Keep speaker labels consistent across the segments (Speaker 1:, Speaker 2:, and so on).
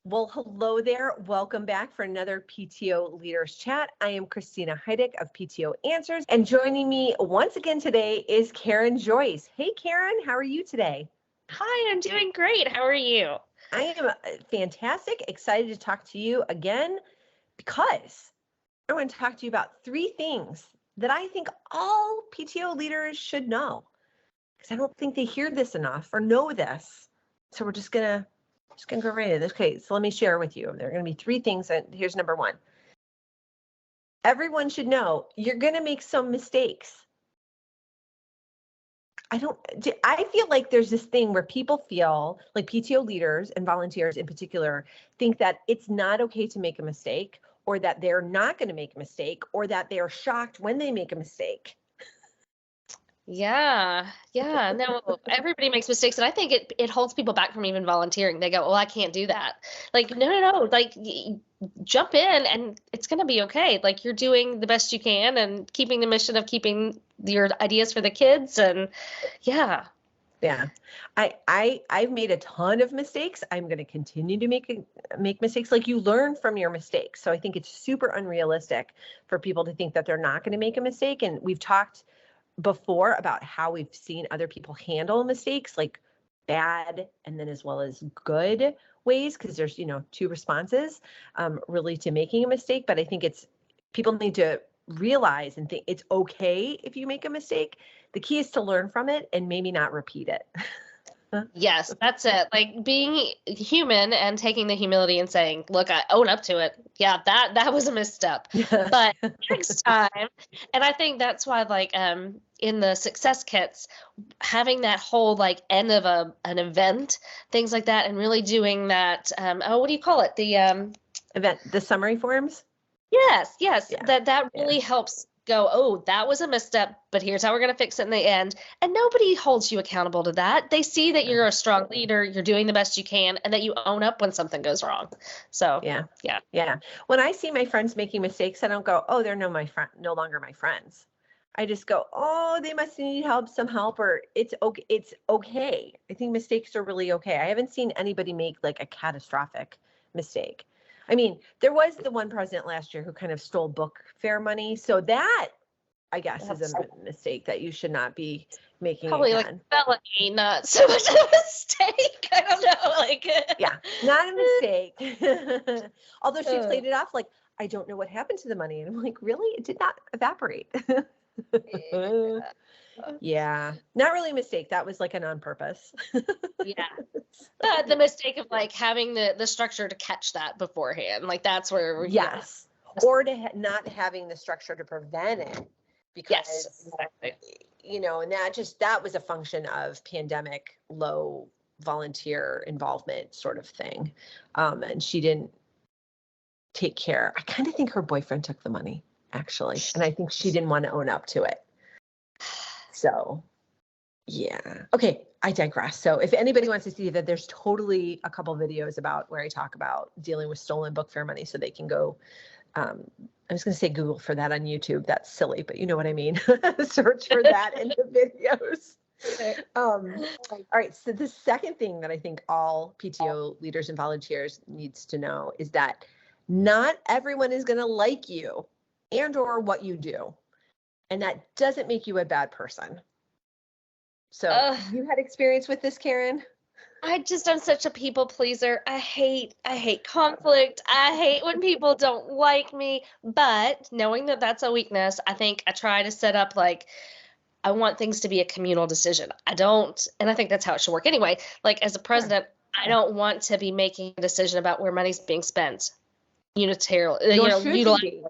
Speaker 1: Well, hello there. Welcome back for another PTO Leaders Chat. I am Christina of PTO Answers, and joining me once again today is Karen Joyce. Hey, Karen, how are you today?
Speaker 2: Hi, I'm doing great. How are you?
Speaker 1: I am fantastic, excited to talk to you again because I want to talk to you about 3 things that I think all PTO leaders should know, because I don't think they hear this enough or know this. So we're just gonna go right into this. Okay, so let me share with you. There are gonna be 3 things, and here's number 1. Everyone should know you're gonna make some mistakes. I feel like there's this thing where people feel like PTO leaders and volunteers in particular think that it's not okay to make a mistake, or that they're not going to make a mistake, or that they're shocked when they make a mistake.
Speaker 2: Yeah, no, everybody makes mistakes, and I think it holds people back from even volunteering. They go, "Well, I can't do that." Like, no, like jump in, and it's gonna be okay. Like, you're doing the best you can, and keeping the mission of keeping your ideas for the kids, and yeah.
Speaker 1: Yeah, I've made a ton of mistakes. I'm going to continue to make mistakes. Like, you learn from your mistakes. So I think it's super unrealistic for people to think that they're not going to make a mistake. And we've talked before about how we've seen other people handle mistakes, like bad and then as well as good ways, because there's 2 responses really to making a mistake. But I think people need to realize and think it's okay if you make a mistake. The key is to learn from it and maybe not repeat it.
Speaker 2: Yes, that's it. Like being human and taking the humility and saying, "Look, I own up to it. Yeah, that was a misstep, but next time." And I think that's why, like, in the success kits, having that whole like end of an event, things like that, and really doing that. What do you call it? The
Speaker 1: event, the summary forms.
Speaker 2: Yes,
Speaker 1: Yeah.
Speaker 2: that really helps go, oh, that was a misstep, but here's how we're going to fix it in the end. And nobody holds you accountable to that. They see that you're a strong leader, you're doing the best you can, and that you own up when something goes wrong. So,
Speaker 1: yeah. When I see my friends making mistakes, I don't go, oh, they're no longer my friends. I just go, oh, they must need some help, or it's okay. It's okay. I think mistakes are really okay. I haven't seen anybody make like a catastrophic mistake. I mean, there was the one president last year who kind of stole book fair money. So that, I guess, is a mistake that you should not be making
Speaker 2: probably
Speaker 1: again.
Speaker 2: Like felony, not so much a mistake. I don't know. Like,
Speaker 1: yeah, not a mistake. Although she played it off like, I don't know what happened to the money. And I'm like, really? It did not evaporate. Yeah, not really a mistake. That was like an on purpose.
Speaker 2: Yeah. But the mistake of like having the structure to catch that beforehand, like that's where
Speaker 1: yes, or to not having the structure to prevent it, because and that was a function of pandemic low volunteer involvement sort of thing, and she didn't take care. I kind of think her boyfriend took the money, actually, and I think she didn't want to own up to it. So yeah. Okay, I digress. So if anybody wants to see that, there's totally a couple videos about where I talk about dealing with stolen book fair money, so they can go, I was going to say Google for that on YouTube. That's silly, but you know what I mean. Search for that in the videos. All right. So the second thing that I think all PTO leaders and volunteers needs to know is that not everyone is going to like you and or what you do. And that doesn't make you a bad person. So you had experience with this, Karen?
Speaker 2: I'm such a people pleaser. I hate conflict. I hate when people don't like me, but knowing that that's a weakness, I think I try to set up like, I want things to be a communal decision. And I think that's how it should work anyway. Like as a president, I don't want to be making a decision about where money's being spent unilaterally.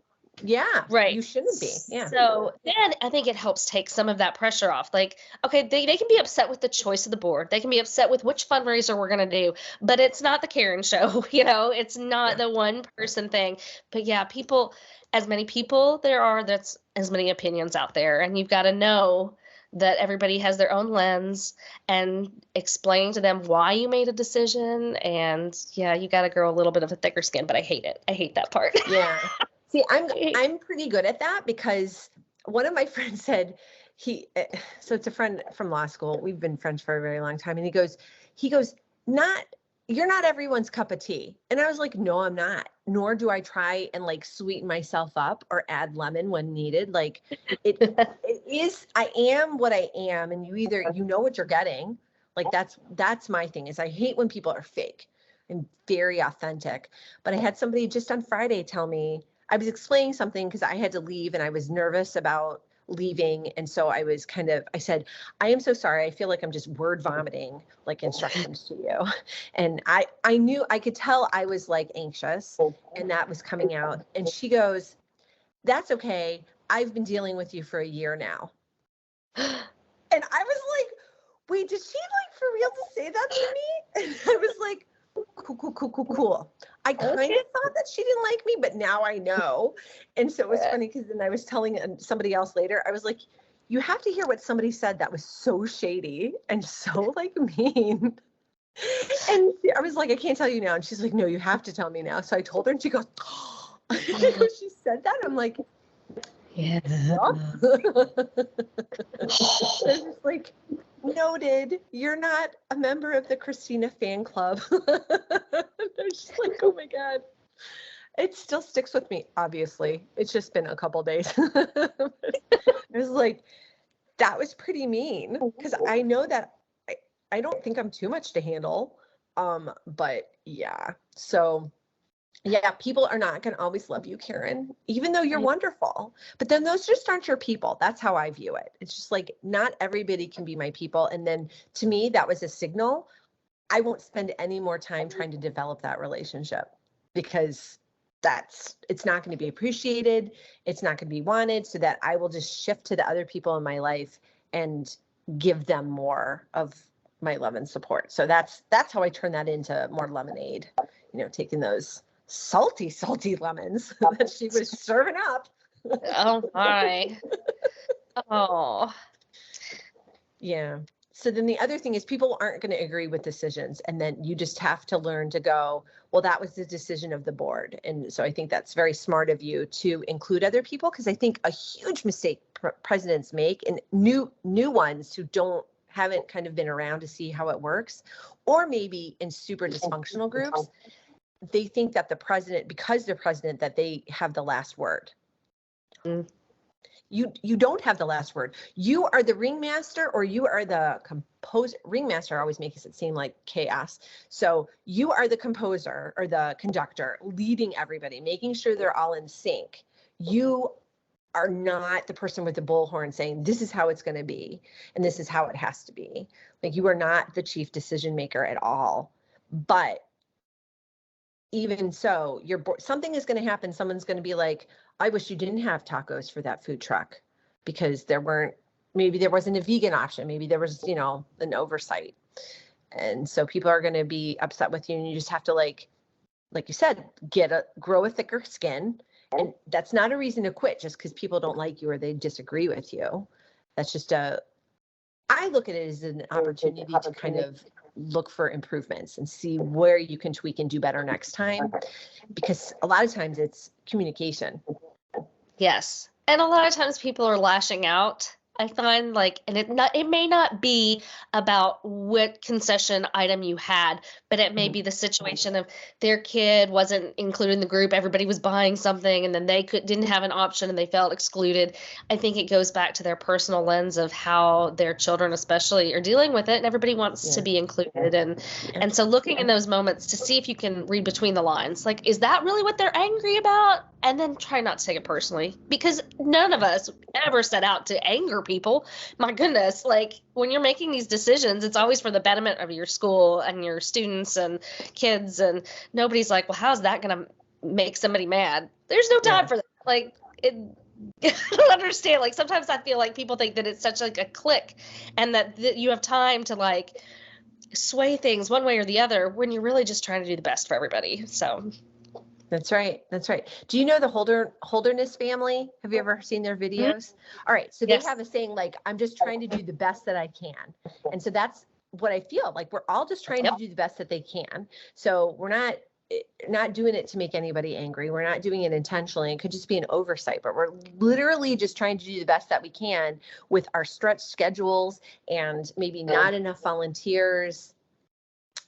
Speaker 1: Yeah,
Speaker 2: right.
Speaker 1: You shouldn't be. Yeah.
Speaker 2: So then I think it helps take some of that pressure off. Like, okay, they can be upset with the choice of the board. They can be upset with which fundraiser we're going to do, but it's not the Karen show. It's not the one person thing. But yeah, as many people there are, that's as many opinions out there. And you've got to know that everybody has their own lens, and explaining to them why you made a decision. And yeah, you got to grow a little bit of a thicker skin, but I hate it. I hate that part.
Speaker 1: Yeah. See, I'm pretty good at that, because one of my friends said so it's a friend from law school. We've been friends for a very long time. And he goes, not you're not everyone's cup of tea. And I was like, no, I'm not. Nor do I try and like sweeten myself up or add lemon when needed. Like it is, I am what I am. And you know what you're getting. Like that's my thing is I hate when people are fake and very authentic. But I had somebody just on Friday tell me, I was explaining something because I had to leave and I was nervous about leaving. And so I said, I am so sorry. I feel like I'm just word vomiting like instructions to you. And I knew, I could tell I was like anxious and that was coming out. And she goes, that's okay. I've been dealing with you for a year now. And I was like, wait, did she like for real to say that to me? And I was like, cool. I kind of thought that she didn't like me, but now I know. And so it was funny because then I was telling somebody else later, I was like, you have to hear what somebody said that was so shady and so like mean. And I was like, I can't tell you now. And she's like, no, you have to tell me now. So I told her and she goes, oh. She said that. I'm like, yeah. I was just like, noted, you're not a member of the Christina fan club. I'm just like, oh my God. It still sticks with me, obviously. It's just been a couple days. It was like, that was pretty mean because I know that I don't think I'm too much to handle. But yeah. So yeah, people are not going to always love you, Karen, even though you're wonderful. But then those just aren't your people. That's how I view it. It's just like not everybody can be my people. And then to me, that was a signal. I won't spend any more time trying to develop that relationship because it's not going to be appreciated. It's not going to be wanted, so that I will just shift to the other people in my life and give them more of my love and support. So that's how I turn that into more lemonade, taking those salty lemons that she was serving up.
Speaker 2: Oh my. Oh.
Speaker 1: Yeah. So then the other thing is people aren't going to agree with decisions. And then you just have to learn to go, well, that was the decision of the board. And so I think that's very smart of you to include other people, because I think a huge mistake presidents make, and new ones who haven't kind of been around to see how it works, or maybe in super dysfunctional groups, they think that the president, because they're president, that they have the last word.
Speaker 2: Mm.
Speaker 1: You don't have the last word. You are the ringmaster, or you are the composer. Ringmaster always makes it seem like chaos. So you are the composer or the conductor, leading everybody, making sure they're all in sync. You are not the person with the bullhorn saying, this is how it's going to be, and this is how it has to be. Like, you are not the chief decision maker at all. But even so, something is going to happen. Someone's going to be like, I wish you didn't have tacos for that food truck, because maybe there wasn't a vegan option. Maybe there was, an oversight. And so people are going to be upset with you, and you just have to, like you said, grow a thicker skin. And that's not a reason to quit just because people don't like you or they disagree with you. That's just I look at it as an opportunity to kind of look for improvements and see where you can tweak and do better next time, because a lot of times it's communication.
Speaker 2: Yes. And a lot of times people are lashing out. I find and it may not be about what concession item you had, but it may be the situation of their kid wasn't included in the group. Everybody was buying something, and then they didn't have an option and they felt excluded. I think it goes back to their personal lens of how their children especially are dealing with it, and everybody wants to be included. And so looking in those moments to see if you can read between the lines, like, is that really what they're angry about? And then try not to take it personally, because none of us ever set out to anger people. My goodness, when you're making these decisions, it's always for the betterment of your school and your students and kids, and nobody's like, well, how's that going to make somebody mad? There's no time for that. I don't understand. Sometimes I feel like people think that it's such a clique, and that you have time to sway things one way or the other, when you're really just trying to do the best for everybody. So
Speaker 1: That's right. Do you know the Holderness family? Have you ever seen their videos? Mm-hmm. All right. So they have a saying, I'm just trying to do the best that I can. And so that's what I feel like. We're all just trying to do the best that they can. So we're not doing it to make anybody angry. We're not doing it intentionally. It could just be an oversight, but we're literally just trying to do the best that we can with our stretched schedules and maybe not enough volunteers.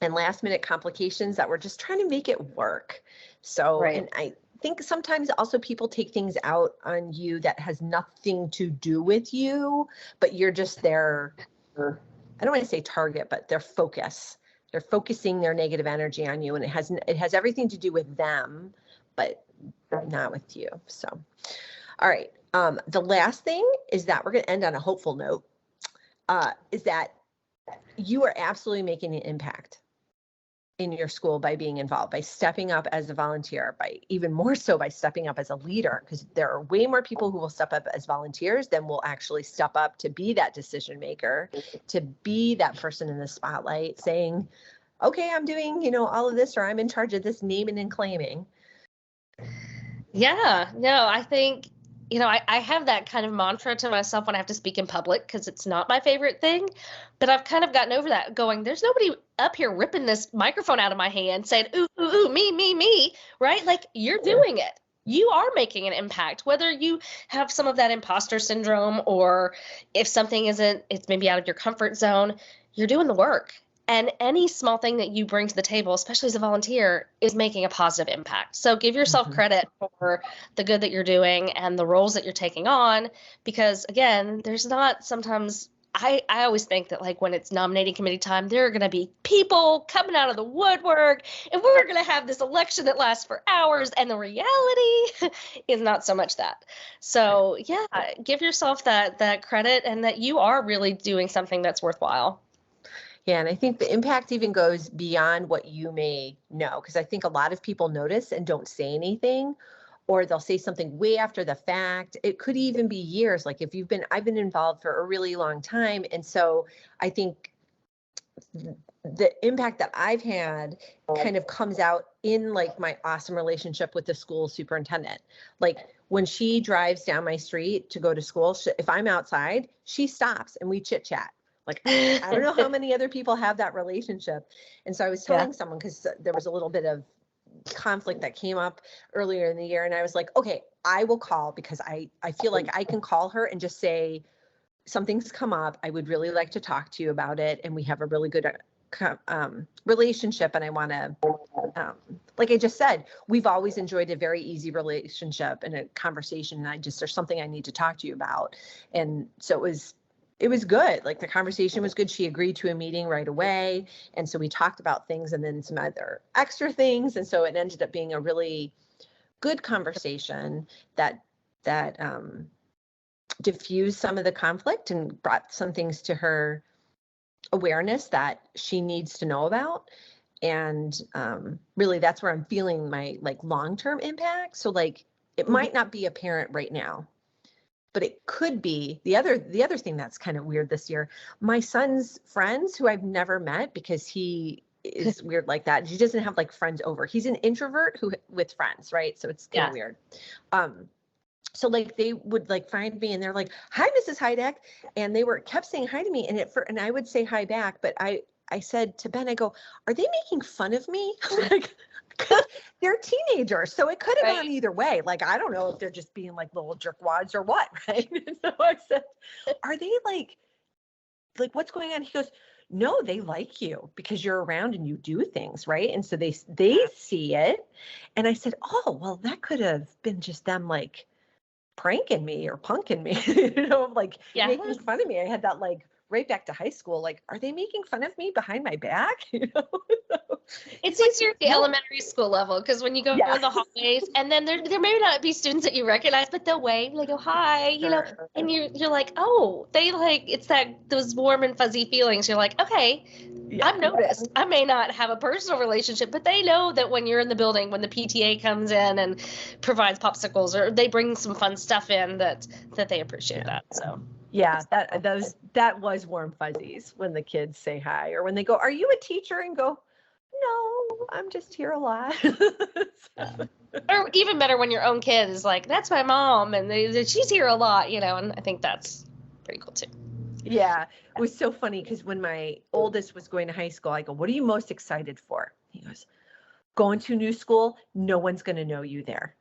Speaker 1: and last minute complications that we're just trying to make it work. So,
Speaker 2: Right.
Speaker 1: and I think sometimes also people take things out on you that has nothing to do with you, but you're just their, I don't want to say target, but their focus. They're focusing their negative energy on you, and it has everything to do with them, but not with you. So, all right. The last thing is that we're going to end on a hopeful note, is that you are absolutely making an impact in your school by being involved, by stepping up as a volunteer, by even more so by stepping up as a leader, because there are way more people who will step up as volunteers than will actually step up to be that decision maker, to be that person in the spotlight saying, okay, I'm doing, all of this, or I'm in charge of this naming and claiming.
Speaker 2: Yeah, no, I think, I have that kind of mantra to myself when I have to speak in public because it's not my favorite thing, but I've kind of gotten over that going, there's nobody up here ripping this microphone out of my hand saying, ooh, ooh, ooh, me, right? Like you're doing it. You are making an impact, whether you have some of that imposter syndrome or if something it's maybe out of your comfort zone, you're doing the work. And any small thing that you bring to the table, especially as a volunteer, is making a positive impact. So give yourself credit for the good that you're doing and the roles that you're taking on, because again, there's not sometimes, I always think that like when it's nominating committee time, there are going to be people coming out of the woodwork and we're going to have this election that lasts for hours. And the reality is not so much that. So yeah, give yourself that credit and that you are really doing something that's worthwhile.
Speaker 1: Yeah, and I think the impact even goes beyond what you may know, because I think a lot of people notice and don't say anything, or they'll say something way after the fact. It could even be years. Like if I've been involved for a really long time. And so I think the impact that I've had kind of comes out in like my awesome relationship with the school superintendent. Like when she drives down my street to go to school, if I'm outside, she stops and we chit chat. Like, I don't know how many other people have that relationship. And so I was telling someone, because there was a little bit of conflict that came up earlier in the year. And I was like, okay, I will call, because I feel like I can call her and just say, something's come up. I would really like to talk to you about it. And we have a really good relationship. And I want to, like I just said, we've always enjoyed a very easy relationship and a conversation. And there's something I need to talk to you about. And so it was good. Like the conversation was good. She agreed to a meeting right away. And so we talked about things and then some other extra things. And so it ended up being a really good conversation that diffused some of the conflict and brought some things to her awareness that she needs to know about. And really that's where I'm feeling my like long-term impact. So like it might not be apparent right now, but it could be. The other thing that's kind of weird this year, my son's friends who I've never met, because he is weird like that. He doesn't have like friends over. He's an introvert with friends, right? So it's kind of weird. So like they would like find me and they're like, "Hi, Mrs. Heideck," and they kept saying hi to me, and I would say hi back, but I said to Ben, I go, "Are they making fun of me?" Like, they're teenagers, so it could have gone either way. Like, I don't know if they're just being like little jerkwads or what, right? And so I said, "Are they like what's going on?" He goes, "No, they like you because you're around and you do things, right?" And so they see it. And I said, "Oh, well, that could have been just them like pranking me or punking me, like making fun of me." I had that like right back to high school. Like, are they making fun of me behind my back?
Speaker 2: It's easier at the elementary school level, because when you go in the hallways, and then there may not be students that you recognize, but they'll wave, they go hi, and you're like, oh, they like, it's those warm and fuzzy feelings. You're like, okay, I've noticed. I may not have a personal relationship, but they know that when you're in the building, when the PTA comes in and provides popsicles or they bring some fun stuff in, that they appreciate that. So.
Speaker 1: Yeah, that was warm fuzzies when the kids say hi, or when they go, "Are you a teacher?" and go, "No, I'm just here a lot."
Speaker 2: Or even better when your own kid is like, "That's my mom," and she's here a lot, and I think that's pretty cool too.
Speaker 1: Yeah, it was so funny because when my oldest was going to high school, I go, "What are you most excited for?" He goes, "Going to a new school, no one's going to know you there."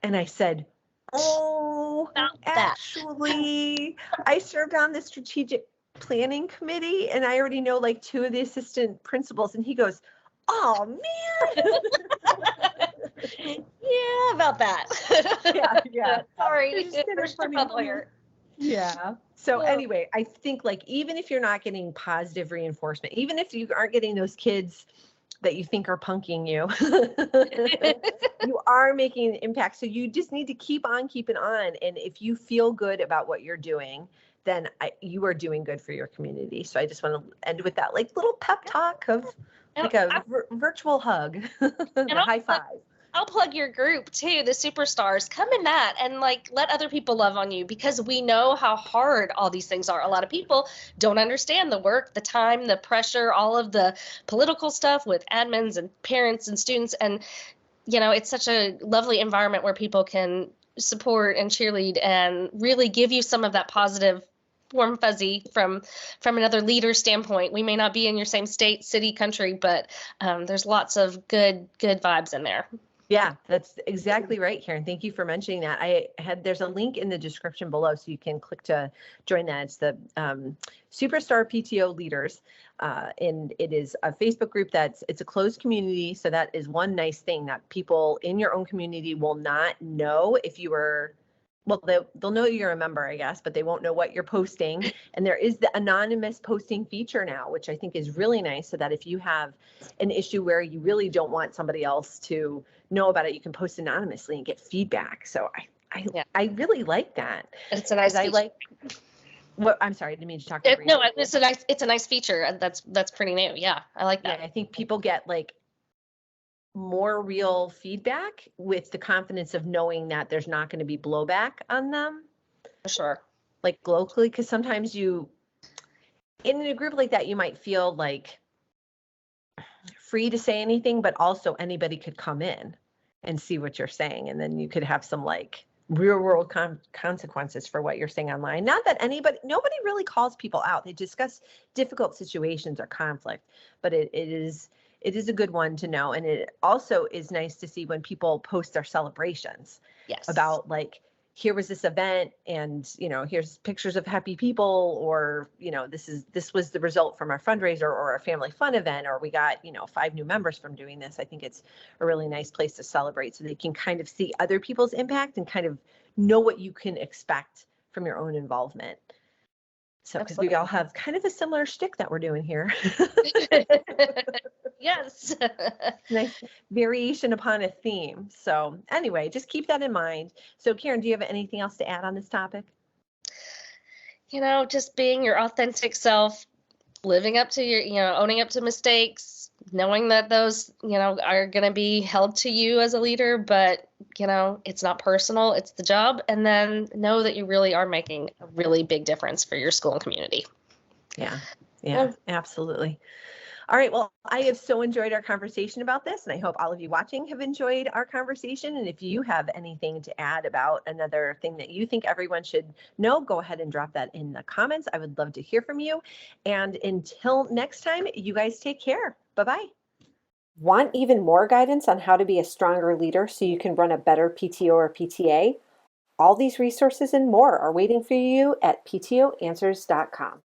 Speaker 1: And I said, "Oh, actually, I served on the strategic planning committee and I already know like 2 of the assistant principals. And he goes, oh man.
Speaker 2: Yeah, about that.
Speaker 1: Yeah.
Speaker 2: Sorry,
Speaker 1: It's just kind of
Speaker 2: first
Speaker 1: funny.
Speaker 2: bubble here.
Speaker 1: Yeah. So
Speaker 2: Oh.
Speaker 1: anyway, I think like even if you're not getting positive reinforcement, even if you aren't getting those kids that you think are punking you, you are making an impact. So you just need to keep on keeping on. And if you feel good about what you're doing, then you are doing good for your community. So I just want to end with that like little pep talk of like a virtual hug, the high five.
Speaker 2: I'll plug your group too, the superstars. Come in that and like let other people love on you, because we know how hard all these things are. A lot of people don't understand the work, the time, the pressure, all of the political stuff with admins and parents and students. And, it's such a lovely environment where people can support and cheerlead and really give you some of that positive warm fuzzy from another leader standpoint. We may not be in your same state, city, country, but there's lots of good vibes in there.
Speaker 1: Yeah, that's exactly right, Karen. Thank you for mentioning that. There's a link in the description below, so you can click to join that. It's the Superstar PTO Leaders, and it is a Facebook group it's a closed community. So that is one nice thing that people in your own community will not know if you were, well, they'll know you're a member, I guess, but they won't know what you're posting. And there is the anonymous posting feature now, which I think is really nice, so that if you have an issue where you really don't want somebody else to know about it, you can post anonymously and get feedback. So I really like that.
Speaker 2: It's a nice feature.
Speaker 1: I'm sorry, I didn't mean to talk over you.
Speaker 2: No, it's a nice feature. That's pretty new. Yeah, I like that.
Speaker 1: Yeah, I think people get like more real feedback with the confidence of knowing that there's not going to be blowback on them.
Speaker 2: For sure.
Speaker 1: Like locally, because sometimes in a group like that, you might feel like free to say anything, but also anybody could come in and see what you're saying. And then you could have some like real world consequences for what you're saying online. Not that nobody really calls people out. They discuss difficult situations or conflict, but it is a good one to know. And it also is nice to see when people post their celebrations.
Speaker 2: Yes.
Speaker 1: About like, here was this event and, here's pictures of happy people, or, this was the result from our fundraiser or our family fun event, or we got, 5 new members from doing this. I think it's a really nice place to celebrate, so they can kind of see other people's impact and kind of know what you can expect from your own involvement. So, because we all have kind of a similar shtick that we're doing here.
Speaker 2: Yes.
Speaker 1: Nice variation upon a theme. So anyway, just keep that in mind. So Karen, do you have anything else to add on this topic?
Speaker 2: Just being your authentic self, living up to your, owning up to mistakes, knowing that those, are going to be held to you as a leader, but, it's not personal, it's the job. And then know that you really are making a really big difference for your school and community.
Speaker 1: Yeah, absolutely. All right. Well, I have so enjoyed our conversation about this, and I hope all of you watching have enjoyed our conversation. And if you have anything to add about another thing that you think everyone should know, go ahead and drop that in the comments. I would love to hear from you. And until next time, you guys take care. Bye-bye. Want even more guidance on how to be a stronger leader so you can run a better PTO or PTA? All these resources and more are waiting for you at PTOanswers.com.